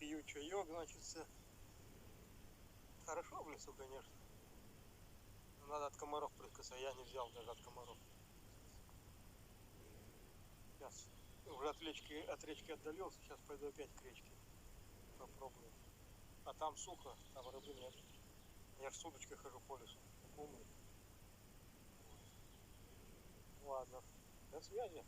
Пью чаек, значит, хорошо в лесу, конечно. Но надо от комаров прятаться, я не взял даже от комаров. Сейчас уже от речки отдалился, сейчас пойду опять к речке. Попробую. А там сухо, там рыбы нет. Я ж с удочкой хожу по лесу, как умный. Вот. Ладно, до связи.